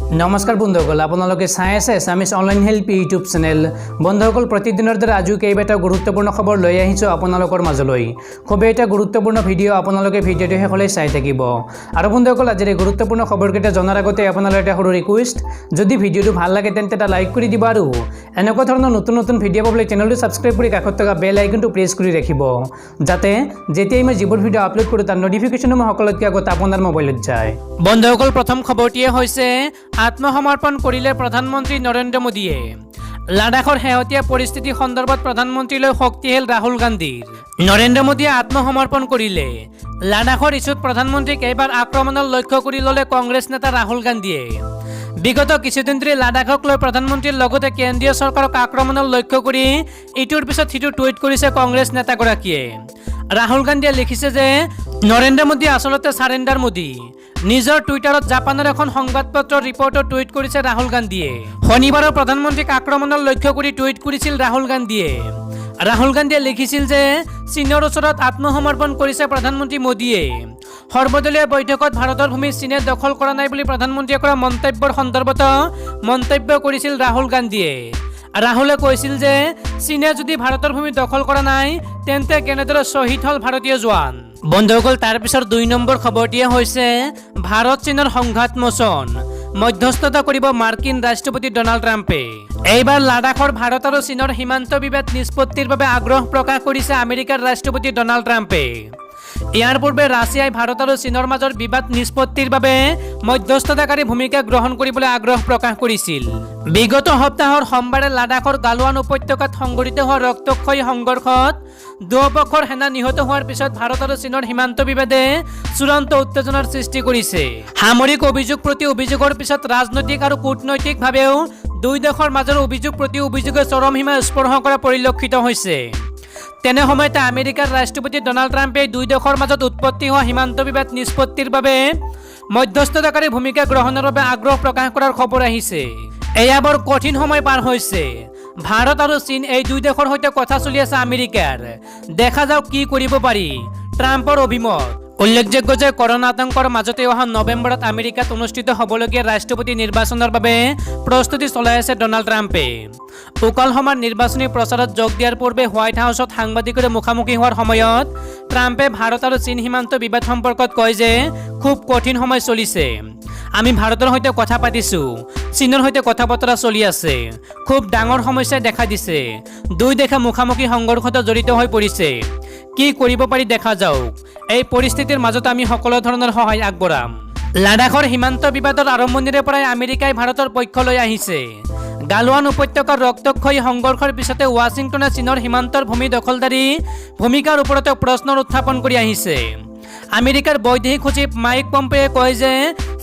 নমস্কাৰ বন্ধুসকল, আপোনালোকে চাই আছে এছামিছ অনলাইন হেল্প ইউটিউব চেনেল। বন্ধুসকল, প্ৰতিদিনৰ দৰে আজিও কেইবাটা গুৰুত্বপূৰ্ণ খবৰ লৈ আহিছোঁ আপোনালোকৰ মাজলৈ। খুবেই এটা গুৰুত্বপূৰ্ণ ভিডিঅ' আপোনালোকে ভিডিঅ'টো শেষলৈ চাই থাকিব। আৰু বন্ধুসকল, আজিৰ এই গুৰুত্বপূৰ্ণ খবৰকেইটা জনাৰ আগতে আপোনালোকৰ এটা সৰু ৰিকুৱেষ্ট, যদি ভিডিঅ'টো ভাল লাগে তেন্তে এটা লাইক কৰি দিব আৰু এনেকুৱা ধৰণৰ নতুন নতুন ভিডিঅ' পাবলৈ চেনেলটো ছাবস্ক্ৰাইব কৰি কাষত থকা বেল আইকনটো প্ৰেছ কৰি ৰাখিব, যাতে যেতিয়াই মই যিবোৰ ভিডিঅ' আপলোড কৰোঁ তাৰ নটিফিকেশ্যনসমূহ সকলোতকৈ আগত আপোনাৰ মোবাইলত যায়। বন্ধুসকল, প্ৰথম খবৰটিয়ে হৈছে আত্মসমৰ্পণ কৰিলে প্ৰধানমন্ত্ৰী নৰেন্দ্ৰ মোদীয়ে। লাডাখৰ শেহতীয়া পৰিস্থিতি সন্দৰ্ভত প্ৰধানমন্ত্ৰীলৈ শক্তিশাল ৰাহুল গান্ধীৰ। নৰেন্দ্ৰ মোদীয়ে আত্মসমৰ্পণ কৰিলে। লাডাখৰ ইছ্যুত প্ৰধানমন্ত্ৰীক এইবাৰ আক্ৰমণৰ লক্ষ্য কৰি ল'লে কংগ্ৰেছ নেতা ৰাহুল গান্ধীয়ে। বিগত কিছুদিন ধৰি লাডাখক লৈ প্ৰধানমন্ত্ৰীৰ লগতে কেন্দ্ৰীয় চৰকাৰক আক্ৰমণৰ লক্ষ্য কৰি ইটোৰ পিছত সিটো টুইট কৰিছে কংগ্ৰেছ নেতাগৰাকীয়ে। ৰাহুল গান্ধীয়ে লিখিছে যে নৰেন্দ্ৰ মোদী আচলতে চাৰেণ্ডাৰ মোদী। নিজৰ টুইটাৰত জাপানৰ এখন সংবাদপত্ৰৰ ৰিপৰ্টত টুইট কৰিছে ৰাহুল গান্ধীয়ে। শনিবাৰৰ প্ৰধানমন্ত্ৰীক আক্ৰমণৰ লক্ষ্য কৰি টুইট কৰিছিল ৰাহুল গান্ধীয়ে। ৰাহুল গান্ধীয়ে লিখিছিল যে চীনৰ ওচৰত আত্মসমৰ্পণ কৰিছে প্ৰধানমন্ত্ৰী মোদীয়ে। সৰ্বদলীয় বৈঠকত ভাৰতৰ ভূমি চীনে দখল কৰা নাই বুলি প্ৰধানমন্ত্ৰীয়ে কৰা মন্তব্যৰ সন্দৰ্ভত মন্তব্য কৰিছিল ৰাহুল গান্ধীয়ে। ৰাহুলে কৈছিল যে চীনে যদি ভাৰতৰ ভূমি দখল কৰা নাই তেন্তে কেনেদৰে শ্বহীদ হ'ল ভাৰতীয় জোৱান। বন্ধুসকল, তাৰ পিছৰ 2 নম্বৰ খবৰটিয়ে হৈছে ভাৰত চীনৰ সংঘাত মোচন, মধ্যস্থতা কৰিব মাৰ্কিন ৰাষ্ট্ৰপতি ডনাল্ড ট্ৰাম্পে। এইবাৰ লাডাখৰ ভাৰত আৰু চীনৰ সীমান্ত বিবাদ নিষ্পত্তিৰ বাবে আগ্ৰহ প্ৰকাশ কৰিছে আমেৰিকাৰ ৰাষ্ট্ৰপতি ডনাল্ড ট্ৰাম্পে। ইয়াৰ পূৰ্বে ৰাছিয়াই ভাৰত আৰু চীনৰ মাজৰ বিবাদ নিষ্পত্তিৰ বাবে মধ্যস্থতাকাৰী ভূমিকা গ্ৰহণ কৰিবলৈ আগ্ৰহ প্ৰকাশ কৰিছিল। বিগত সপ্তাহৰ সোমবাৰে লাডাখৰ গালৱান উপত্যকাত সংঘটিত হোৱা ৰক্তক্ষয়ী সংঘৰ্ষত দুয়োপক্ষৰ সেনা নিহত হোৱাৰ পিছত ভাৰত আৰু চীনৰ সীমান্ত বিবাদে চূড়ান্ত উত্তেজনাৰ সৃষ্টি কৰিছে। সামৰিক অভিযোগ প্ৰতি অভিযোগৰ পিছত ৰাজনৈতিক আৰু কূটনৈতিকভাৱেও দুই দেশৰ মাজৰ অভিযোগ প্ৰতি অভিযোগে চৰম সীমা স্পৰ্শ কৰা পৰিলক্ষিত হৈছে। তেনে সময়তে আমেৰিকাৰ ৰাষ্ট্ৰপতি ডনাল্ড ট্ৰাম্পে দুই দেশৰ মাজত উৎপত্তি হোৱা সীমান্ত বিবাদ নিষ্পত্তিৰ বাবে মধ্যস্থতাকাৰী ভূমিকা গ্ৰহণৰ বাবে আগ্ৰহ প্ৰকাশ কৰাৰ খবৰ আহিছে। এয়া বৰ কঠিন সময় পাৰ হৈছে। ভাৰত আৰু চীন এই দুই দেশৰ সৈতে কথা চলি আছে আমেৰিকাৰ। দেখা যাওক কি কৰিব পাৰি, ট্ৰাম্পৰ অভিমত। উল্লেখযোগ্য যে কৰোনা আতংকৰ মাজতে অহা নৱেম্বৰত আমেৰিকাত অনুষ্ঠিত হ'বলগীয়া ৰাষ্ট্ৰপতি নিৰ্বাচনৰ বাবে প্ৰস্তুতি চলাই আছে ডনাল্ড ট্ৰাম্পে। ওকলহোমাৰ নিৰ্বাচনী প্ৰচাৰত যোগ দিয়াৰ পূৰ্বে হোৱাইট হাউচত সাংবাদিকৰে মুখামুখি হোৱাৰ সময়ত ট্ৰাম্পে ভাৰত আৰু চীন সীমান্ত বিবাদ সম্পৰ্কত কয় যে খুব কঠিন সময় চলিছে। আমি ভাৰতৰ সৈতে কথা পাতিছোঁ, চীনৰ সৈতে কথা বতৰা চলি আছে। খুব ডাঙৰ সমস্যাই দেখা দিছে। দুই দেশে মুখামুখি সংঘৰ্ষত জড়িত হৈ পৰিছে। কি কৰিব পাৰি দেখা যাওক। এই পৰিস্থিতিৰ মাজত আমি সকলো ধৰণৰ সহায় আগবঢ়াম। লাডাখৰ সীমান্ত বিবাদৰ আৰম্ভণিৰে পৰাই আমেৰিকাই ভাৰতৰ পক্ষ লৈ আহিছে। গালৱান উপত্যকাৰ ৰক্তক্ষয়ী সংঘৰ্ষৰ পিছতে ৱাশ্বিংটনে চীনৰ সীমান্তৰ ভূমি দখলদাৰী ভূমিকাৰ ওপৰতে প্ৰশ্ন উত্থাপন কৰি আহিছে। আমেৰিকাৰ বৈদেশিক সচিব মাইক পম্পেয়ে কয় যে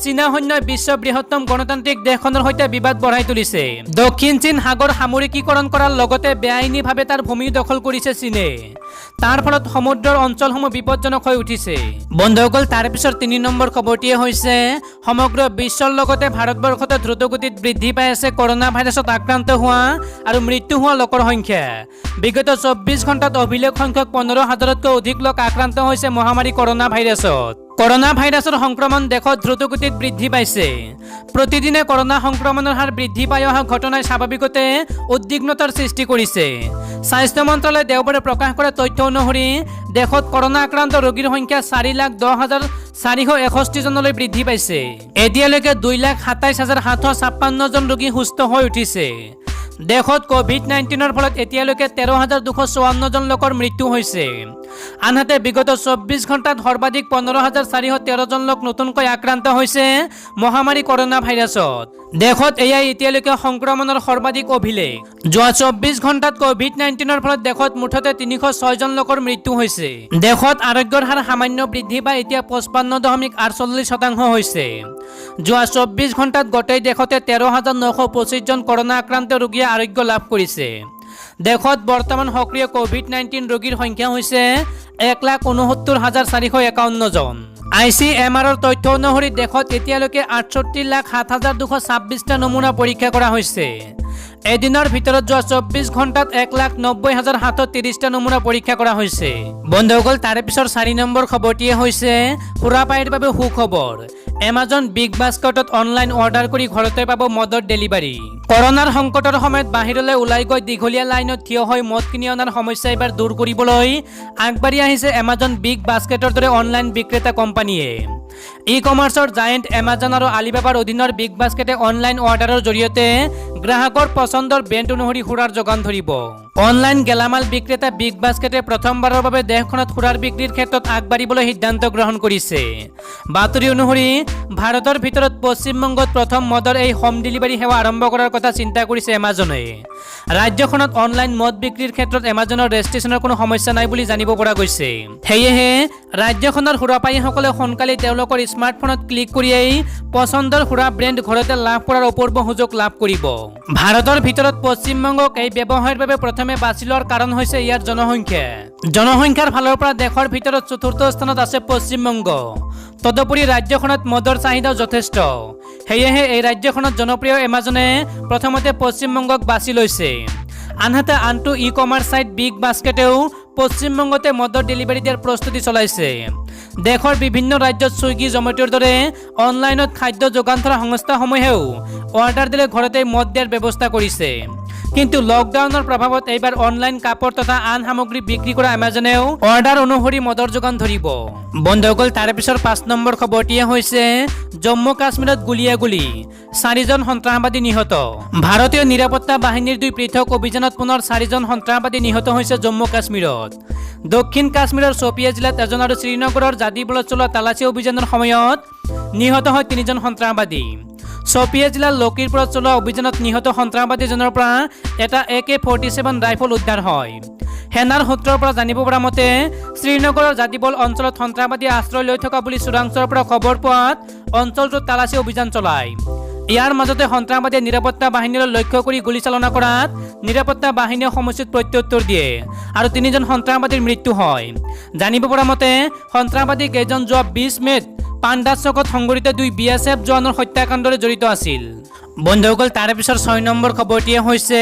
চীনা সৈন্যই বিশ্বৰ বৃহত্তম গণতান্ত্ৰিক দেশখনৰ সৈতে বিবাদ বঢ়াই তুলিছে। দক্ষিণ চীন সাগৰ সামৰিকীকৰণ কৰাৰ লগতে বেআইনীভাৱে তাৰ ভূমি দখল কৰিছে চীনে। তাৰ ফলত সমুদ্ৰৰ অঞ্চলসমূহ বিপদজনক হৈ উঠিছে। বন্ধুসকল, তাৰ পিছৰ 3 নম্বৰ খবৰটিয়ে হৈছে সমগ্ৰ বিশ্বৰ লগতে ভাৰতবৰ্ষতে দ্ৰুতগতিত বৃদ্ধি পাই আছে কৰোনা ভাইৰাছত আক্ৰান্ত হোৱা আৰু মৃত্যু হোৱা লোকৰ সংখ্যা। বিগত 24 ঘণ্টাত অভিলেখ সংখ্যক 15,000তকৈ অধিক লোক আক্ৰান্ত হৈছে মহামাৰী কৰোনা ভাইৰাছত। কৰোনা ভাইৰাছৰ সংক্ৰমণ দেশত দ্ৰুতগতিত বৃদ্ধি পাইছে। প্ৰতিদিনে কৰোনা সংক্ৰমণৰ হাৰ বৃদ্ধি পাই অহা ঘটনাই স্বাভাৱিকতে উদ্বিগ্নতাৰ সৃষ্টি কৰিছে। স্বাস্থ্য মন্ত্ৰালয়ে দেওবাৰে প্ৰকাশ কৰা তথ্য অনুসৰি দেশত কৰোনা আক্ৰান্ত ৰোগীৰ সংখ্যা 4,10,461 জনলৈ বৃদ্ধি পাইছে। এতিয়ালৈকে 2,27,756 জন ৰোগী সুস্থ হৈ উঠিছে। দেশত COVID-19ৰ ফলত এতিয়ালৈকে 13,254 জন লোকৰ মৃত্যু হৈছে। আনহাতে বিগত 24 ঘণ্টাত সৰ্বাধিক 15,413 জন লোক নতুনকৈ আক্ৰান্ত হৈছে মহামাৰী কৰোনা ভাইৰাছত। দেশত এয়াই এতিয়ালৈকে সংক্ৰমণৰ সৰ্বাধিক অভিলেখ। যোৱা 24 ঘণ্টাত COVID-19ৰ ফলত দেশত মুঠতে 306 জন লোকৰ মৃত্যু হৈছে। দেশত আৰোগ্যৰ হাৰ সামান্য বৃদ্ধি পাই এতিয়া 55.48% হৈছে। যোৱা 24 ঘণ্টাত গোটেই দেশতে 13,925 জন কৰোনা আক্ৰান্ত ৰোগীয়ে আৰোগ্য লাভ কৰিছে। দেশত বৰ্তমান সক্ৰিয় COVID-19 ৰোগীৰ সংখ্যা হৈছে 1,69,451 জন। ICMRৰ তথ্য অনুসৰি দেশত এতিয়ালৈকে 68,07,226টা নমুনা পৰীক্ষা কৰা হৈছে। এদিনৰ ভিতৰত যোৱা 24 ঘণ্টাত 1,90,730টা নমুনা পৰীক্ষা কৰা হৈছে। বন্ধুসকল তাৰে পিছৰ 4 নম্বৰ খবৰটিয়ে হৈছে সুৰাপায়ীৰ বাবে সুখবৰ। এমাজন বিগ বাস্কেটত অনলাইন অৰ্ডাৰ কৰি ঘৰতে পাব মদৰ ডেলিভাৰী। কৰোনাৰ সংকটৰ সময়ত বাহিৰলৈ ওলাই গৈ দীঘলীয়া লাইনত থিয় হৈ মদ কিনি অনাৰ সমস্যা এবাৰ দূৰ কৰিবলৈ আগবাঢ়ি আহিছে এমাজন বিগ বাস্কেটৰ দৰে অনলাইন বিক্ৰেতা কোম্পানীয়ে। ই-কমাৰ্চৰ জায়েণ্ট এমাজন আৰু আলিবাবাৰ অধীনৰ বিগ বাস্কেটে অনলাইন অৰ্ডাৰৰ জৰিয়তে গ্ৰাহকৰ পচন্দৰ ব্ৰেণ্ড অনুসৰি সুৰাৰ যোগান ধৰিব। অনলাইন গেলামাল বিক্ৰেতা বিগ বাস্কেটে প্ৰথমবাৰৰ বাবে দেশখনত সুৰাৰ বিক্ৰীৰ ক্ষেত্ৰত আগবাঢ়িবলৈ সিদ্ধান্ত গ্ৰহণ কৰিছে। বাতৰি অনুসৰি ভাৰতৰ ভিতৰত পশ্চিমবংগত প্ৰথম মদৰ এই হোম ডেলিভাৰী সেৱা আৰম্ভ কৰাৰ কথা চিন্তা কৰিছে এমাজনে। ৰাজ্যখনত অনলাইন মদ বিক্ৰীৰ ক্ষেত্ৰত এমাজনৰ ৰেজিষ্ট্ৰেশ্যনৰ কোনো সমস্যা নাই বুলি জানিব পৰা গৈছে। সেয়েহে ৰাজ্যখনৰ সুৰাপায়ীসকলে সোনকালেই তেওঁলোকৰ স্মাৰ্টফোনত ক্লিক কৰিয়েই পচন্দৰ সুৰা ব্ৰেণ্ড ঘৰতে লাভ কৰাৰ অপূৰ্ব সুযোগ লাভ কৰিব। ভাৰতৰ ভিতৰত পশ্চিমবংগক এই ব্যৱসায়ৰ বাবে প্ৰথমে বাছি লোৱাৰ কাৰণ হৈছে ইয়াৰ জনসংখ্যা। জনসংখ্যাৰ ফালৰ পৰা দেশৰ ভিতৰত 4ৰ্থ স্থানত আছে পশ্চিমবংগ। তদুপৰি ৰাজ্যখনত মদৰ চাহিদাও যথেষ্ট। সেয়েহে এই ৰাজ্যখনত জনপ্ৰিয় এমাজনে প্ৰথমতে পশ্চিমবংগক বাছি লৈছে। আনহাতে আনটো ই-কমাৰ্চ ছাইট বিগ বাস্কেটেও পশ্চিমবংগতে মদৰ ডেলিভাৰী দিয়াৰ প্ৰস্তুতি চলাইছে। দেশৰ বিভিন্ন ৰাজ্যত ছুইগি জমেটোৰ দৰে অনলাইনত খাদ্য যোগান ধৰা সংস্থাসমূহেও অৰ্ডাৰ দিলে ঘৰতে মদ দিয়াৰ ব্যৱস্থা কৰিছে। কিন্তু লকডাউনৰ প্ৰভাৱত এইবাৰ অনলাইন কাপোৰ তথা আন সামগ্ৰী বিক্ৰী কৰা এমাজনেও অৰ্ডাৰ অনুসৰি মদৰ যোগান ধৰিব। বন্ধুসকল তাৰে পিছৰ 5 নম্বৰ খবৰটিয়ে হৈছে জম্মু কাশ্মীৰত গুলীয়াগুলী, 4জন সন্ত্ৰাসবাদী নিহত। ভাৰতীয় নিৰাপত্তা বাহিনীৰ 2 পৃথক অভিযানত পুনৰ 4জন সন্ত্ৰাসবাদী নিহত হৈছে জম্মু কাশ্মীৰত। দক্ষিণ কাশ্মীৰৰ শোপিয়া জিলাত এজন আৰু শ্ৰীনগৰৰ জাদিবলত চলোৱা তালাচী অভিযানৰ সময়ত নিহত হয় 3জন সন্ত্ৰাসবাদী। শোপিয়া জিলাৰ লকিৰপুৰত চলোৱা অভিযানত নিহত সন্ত্ৰাসবাদীজনৰ পৰা এটা AK-47 ৰাইফল উদ্ধাৰ হয়। সেনাৰ সূত্ৰৰ পৰা জানিব পৰা মতে শ্ৰীনগৰৰ জাদিবল অঞ্চলত সন্ত্ৰাসবাদী আশ্ৰয় লৈ থকা বুলি চোৰাংচোৱাৰ পৰা খবৰ পোৱাত অঞ্চলটোত তালাচী অভিযান চলায়। ইয়াৰ মাজতে সন্ত্ৰাসবাদীয়ে নিৰাপত্তা বাহিনীলৈ লক্ষ্য কৰি গুলীচালনা কৰাত নিৰাপত্তা বাহিনীয়ে সমুচিত প্ৰত্যুত্তৰ দিয়ে আৰু 3জন সন্ত্ৰাসবাদীৰ মৃত্যু হয়। জানিব পৰা মতে সন্ত্ৰাসবাদী কেইজন যোৱা 20 মে'ত পাণ্ডা চকত সংঘটিত 2 BSF জোৱানৰ হত্যাকাণ্ডৰে জড়িত আছিল। বন্ধুসকল তাৰে পিছৰ 6 নম্বৰ খবৰটিয়ে হৈছে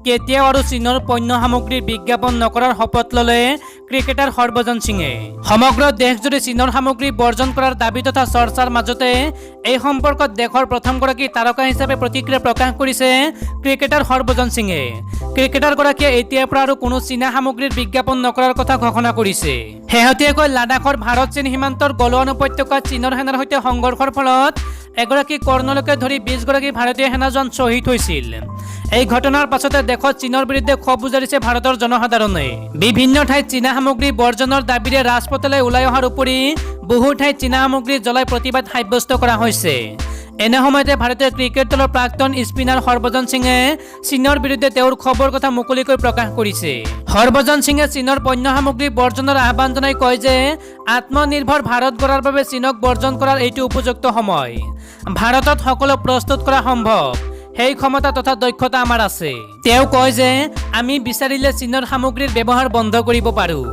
কেতিয়াও আৰু চীনৰ পণ্য সামগ্ৰীৰ বিজ্ঞাপন নকৰাৰ শপত ল'লে ক্ৰিকেটাৰ হৰভজন সিঙে। সমগ্ৰ দেশজুৰি চীনৰ সামগ্ৰী বৰ্জন কৰাৰ দাবী তথা চৰ্চাৰ মাজতে এই সম্পৰ্কত দেশৰ প্ৰথমগৰাকী তাৰকা হিচাপে প্ৰতিক্ৰিয়া প্ৰকাশ কৰিছে ক্ৰিকেটাৰ হৰভজন সিঙে। ক্ৰিকেটাৰগৰাকীয়ে এতিয়াৰ পৰা আৰু কোনো চীনা সামগ্ৰীৰ বিজ্ঞাপন নকৰাৰ কথা ঘোষণা কৰিছে। শেহতীয়াকৈ লাডাখৰ ভাৰত চীন সীমান্তৰ গলৱান উপত্যকাত চীনৰ সেনাৰ সৈতে সংঘৰ্ষৰ ফলত এগৰাকী কৰ্ণলকে ধৰি 20 গৰাকী ভাৰতীয় সেনা জোৱান শ্বহীদ হৈছিল। এই ঘটনাৰ পাছতে দেশত চীনৰ বিৰুদ্ধে ক্ষোভ উজাৰিছে ভাৰতৰ জনসাধাৰণে। বিভিন্ন ঠাইত চীনা সামগ্ৰী বৰ্জনৰ দাবীৰে ৰাজপথলৈ ওলাই অহাৰ উপৰি বহু ঠাইত চীনা সামগ্ৰী জ্বলাই প্ৰতিবাদ সাব্যস্ত কৰা হৈছে। এনে সময়তে ভাৰতীয় ক্ৰিকেট দলৰ প্ৰাক্তন স্পিনাৰ হৰভজন সিঙে চীনৰ বিৰুদ্ধে তেওঁৰ খবৰ কথা মুকলিকৈ প্ৰকাশ কৰিছে। হৰভজন সিঙে চীনৰ পণ্য সামগ্ৰী বৰ্জনৰ আহ্বান জনাই কয় যে আত্মনিৰ্ভৰ ভাৰত গঢ়াৰ বাবে চীনক বৰ্জন কৰাৰ এইটো উপযুক্ত সময়। ভাৰতত সকলো প্ৰস্তুত কৰা সম্ভৱ, সেই ক্ষমতা তথা দক্ষতা আমাৰ আছে। তেওঁ কয় যে আমি বিচাৰিলে চীনৰ সামগ্ৰীৰ ব্যৱহাৰ বন্ধ কৰিব পাৰোঁ।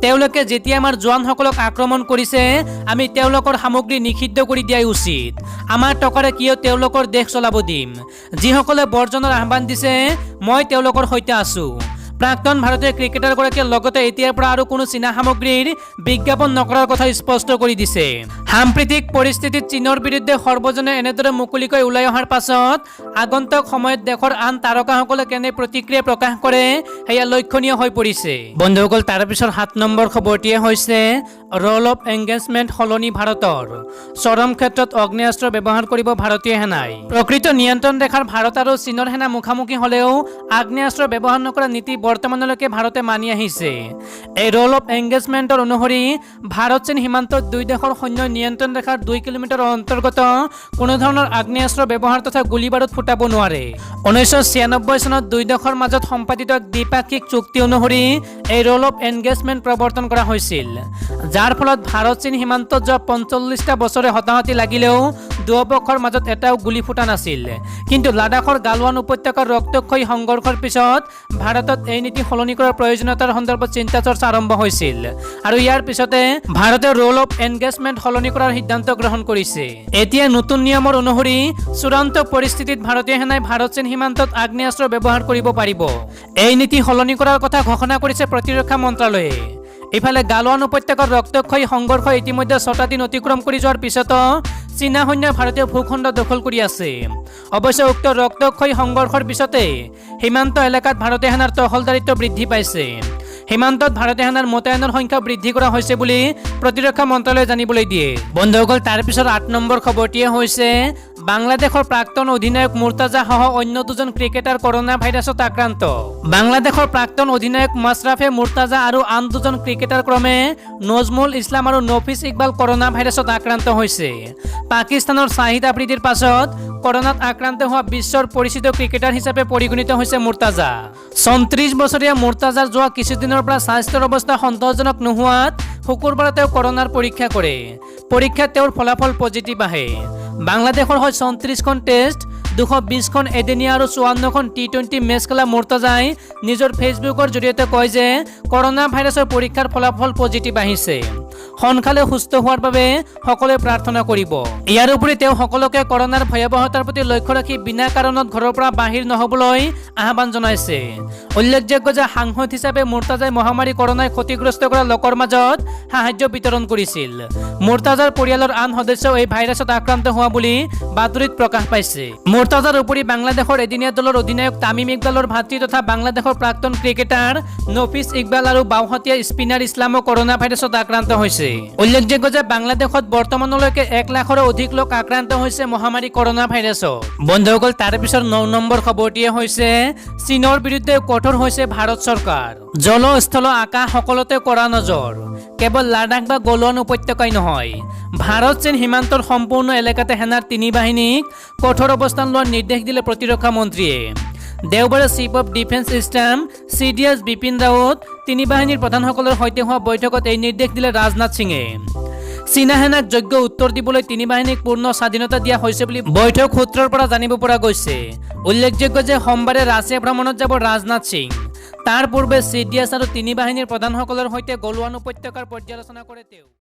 তেওঁলোকে যেতিয়া আমাৰ জোৱানসকলক আক্ৰমণ কৰিছে আমি তেওঁলোকৰ সামগ্ৰী নিষিদ্ধ কৰি দিয়াই উচিত। আমাৰ টকাৰে কিয় তেওঁলোকৰ দেশ চলাব দিম। যিসকলে বৰ্জনৰ আহ্বান দিছে মই তেওঁলোকৰ সৈতে আছো। প্ৰাক্তন ভাৰতীয় ক্ৰিকেটাৰগৰাকীয়ে লগতে এতিয়াৰ পৰা আৰু কোনো চীনা সামগ্ৰীৰ বিজ্ঞাপন নকৰাৰ কথা স্পষ্ট কৰি দিছে। সাম্প্ৰতিক পৰিস্থিতিত চীনৰ বিৰুদ্ধে হৰভজনে এনেদৰে মুকলিকৈ ওলাই অহাৰ পাছত আগন্তুক সময়ত দেশৰ আন তাৰকাসকলে কেনে প্ৰতিক্ৰিয়া প্ৰকাশ কৰে সেয়া লক্ষণীয় হৈ পৰিছে। বন্ধুসকল তাৰ পিছৰ 7 নম্বৰ খবৰটিয়ে হৈছে ৰোল অফ এংগেজমেণ্ট সলনি ভাৰতৰ, চৰম ক্ষেত্ৰত অগ্নেয়াস্ত্ৰ ব্যৱহাৰ কৰিব ভাৰতীয় সেনাই। প্ৰকৃত নিয়ন্ত্ৰণ ৰেখাৰ ভাৰত আৰু চীনৰ সেনা মুখামুখি হলেও আগ্নেয়াস্ত্ৰ ব্যৱহাৰ নকৰা নীতি বৰ্তমানলৈকে ভাৰতে মানি আহিছে। এই ৰোল অফ এংগেজমেণ্টৰ অনুসৰি ভাৰত চীন সীমান্তত 2 দেশৰ সৈন্য নিয়ন্ত্ৰণ ৰেখাৰ 2 কিলোমিটাৰৰ অন্তৰ্গত কোনো ধৰণৰ আগ্নেয়াস্ত্ৰ ব্যৱহাৰ তথা গুলীবাৰুদ ফুটাব নোৱাৰে। 1996 চনত 2 দেশৰ মাজত সম্পাদিত এক দ্বিপাক্ষিক চুক্তি অনুসৰি এই ৰোল অফ এনগেজমেণ্ট প্ৰৱৰ্তন কৰা হৈছিল, যাৰ ফলত ভাৰত চীন সীমান্তত যোৱা 45টা বছৰে হতাহতি লাগিলেও দুয়োপক্ষৰ মাজত এটাও গুলি ফুটা নাছিল। কিন্তু লাডাখৰ গালৱান উপত্যকাৰ ৰক্তক্ষয়ী সংঘৰ্ষৰ পিছত ভাৰতত এই নীতি সলনি কৰাৰ প্ৰয়োজনীয়তাৰ সন্দৰ্ভত চিন্তা চৰ্চা আৰম্ভ হৈছিল আৰু ইয়াৰ পিছতে ভাৰতে ৰোল অফ এনগেজমেণ্ট সলনি কৰাৰ সিদ্ধান্ত গ্ৰহণ কৰিছে। এতিয়া নতুন নিয়মৰ অনুসৰি চূড়ান্ত পৰিস্থিতিত ভাৰতীয় সেনাই ভাৰত চীন সীমান্তত আগ্নেয়াস্ত্ৰ ব্যৱহাৰ কৰিব পাৰিব। এই নীতি সলনি কৰাৰ কথা ঘোষণা কৰিছে প্ৰতিৰক্ষা মন্ত্ৰালয়ে। ইফালে গালৱান উপত্যকাৰ ৰক্তক্ষয়ী সংঘৰ্ষ ইতিমধ্যে 6টা দিন অতিক্ৰম কৰি যোৱাৰ পিছতো চীনা সৈন্যই ভাৰতীয় ভূখণ্ড দখল কৰি আছে। অৱশ্যে উক্ত ৰক্তক্ষয়ী সংঘৰ্ষৰ পিছতে সীমান্ত এলেকাত ভাৰতীয় সেনাৰ টহলদাৰিত্ব বৃদ্ধি পাইছে। সীমান্তত ভাৰতীয় সেনাৰ মোতায়েনৰ সংখ্যা বৃদ্ধি কৰা হৈছে বুলি প্ৰতিৰক্ষা মন্ত্ৰালয়ে জানিবলৈ দিয়ে। বন্ধুসকল, তাৰ পিছত 8 নম্বৰ খবৰটিয়ে হৈছে বাংলাদেশৰ প্ৰাক্তন অধিনায়ক মুৰ্তাজা সহ অন্য 2জন ক্ৰিকেটাৰ কৰোনা ভাইৰাছত আক্ৰান্ত। বাংলাদেশৰ প্ৰাক্তন অধিনায়ক মাছৰাফে মুৰ্তাজা আৰু আন 2জন ক্ৰিকেটাৰ ক্ৰমে নজমুল ইছলাম আৰু নফিছ ইকবাল কৰোনা ভাইৰাছত আক্ৰান্ত হৈছে। পাকিস্তানৰ চাহিদা বৃদ্ধিৰ পাছত কৰোনাত আক্ৰান্ত হোৱা বিশ্বৰ পৰিচিত ক্ৰিকেটাৰ হিচাপে পৰিগণিত হৈছে মুৰ্তাজা। 34 বছৰীয়া মুৰ্তাজাৰ যোৱা কিছুদিনৰ পৰা স্বাস্থ্যৰ অৱস্থা সন্তোষজনক নোহোৱাত শুকুৰবাৰে তেওঁ কৰোনাৰ পৰীক্ষা কৰে। পৰীক্ষাত তেওঁৰ ফলাফল পজিটিভ আহে। বাংলাদেশৰ হৈ 34খন টেষ্ট, 220খন এদিনীয়া আৰু 54খন টি20 মেচ খেলা মুৰ্তাজাই নিজৰ ফেচবুকৰ জৰিয়তে কয় যে কৰোনা ভাইৰাছৰ পৰীক্ষাৰ ফলাফল পজিটিভ আহিছে। সোনকালে সুস্থ হোৱাৰ বাবে সকলোৱে প্ৰাৰ্থনা কৰিব। ইয়াৰ উপৰি তেওঁ সকলোকে কৰোনাৰ ভয়াৱহতাৰ প্ৰতি লক্ষ্য ৰাখি বিনা কাৰণত ঘৰৰ পৰা বাহিৰ নহবলৈ আহ্বান জনাইছে। উল্লেখযোগ্য যে সাংসদ হিচাপে মুৰ্তাজাই মহামাৰী কৰোনাই ক্ষতিগ্ৰস্ত কৰা লোকৰ মাজত সাহায্য বিতৰণ কৰিছিল। মুৰ্তাজাৰ পৰিয়ালৰ আন সদস্যও এই ভাইৰাছত আক্ৰান্ত হোৱা বুলি বাতৰিত প্ৰকাশ পাইছে। মুৰ্তাজাৰ উপৰি বাংলাদেশৰ এদিনীয়া দলৰ অধিনায়ক তামিম ইকবালৰ ভাতৃ তথা বাংলাদেশৰ প্ৰাক্তন ক্ৰিকেটাৰ নফিছ ইকবাল আৰু বাওঁহতীয়া স্পিনাৰ ইছলামো কৰোনা ভাইৰাছত আক্ৰান্ত হৈছে। উল্লেখযোগ্য যে বাংলাদেশত বৰ্তমানলৈকে 1 লাখৰো অধিক লোক আক্ৰান্ত হৈছে মহামাৰী কৰোনা ভাইৰাছত। বন্ধুসকল, তাৰ পিছত 9 নম্বৰ খবৰটিয়ে হৈছে চীনৰ বিৰুদ্ধে কঠোৰ হৈছে ভাৰত চৰকাৰ। জল, স্থল, আকাশ সকলোতে কৰা নজৰ। কেৱল লাডাখ বা গলৱান উপত্যকাই নহয়, ভাৰত চীন সীমান্তৰ সম্পূৰ্ণ এলেকাতে সেনাৰ 3 বাহিনীক কঠোৰ অৱস্থান লোৱাৰ নিৰ্দেশ দিলে প্ৰতিৰক্ষা মন্ত্ৰীয়ে। দেওবাৰে chief of defence staff CDS Bipin Rawat 3 বাহিনীৰ প্ৰধানসকলৰ সৈতে হোৱা বৈঠকত এই নিৰ্দেশ দিলে ৰাজনাথ সিঙে। চীনা সেনাক যোগ্য উত্তৰ দিবলৈ 3 বাহিনীক পূৰ্ণ স্বাধীনতা দিয়া হৈছে বুলি বৈঠক সূত্ৰৰ পৰা জানিব পৰা গৈছে। উল্লেখযোগ্য যে সোমবাৰে ৰাছিয়া ভ্ৰমণত যাব ৰাজনাথ সিং। তাৰ পূৰ্বে CDS আৰু 3 বাহিনীৰ প্ৰধানসকলৰ সৈতে গলৱান উপত্যকাৰ পৰ্যালোচনা কৰে তেওঁ।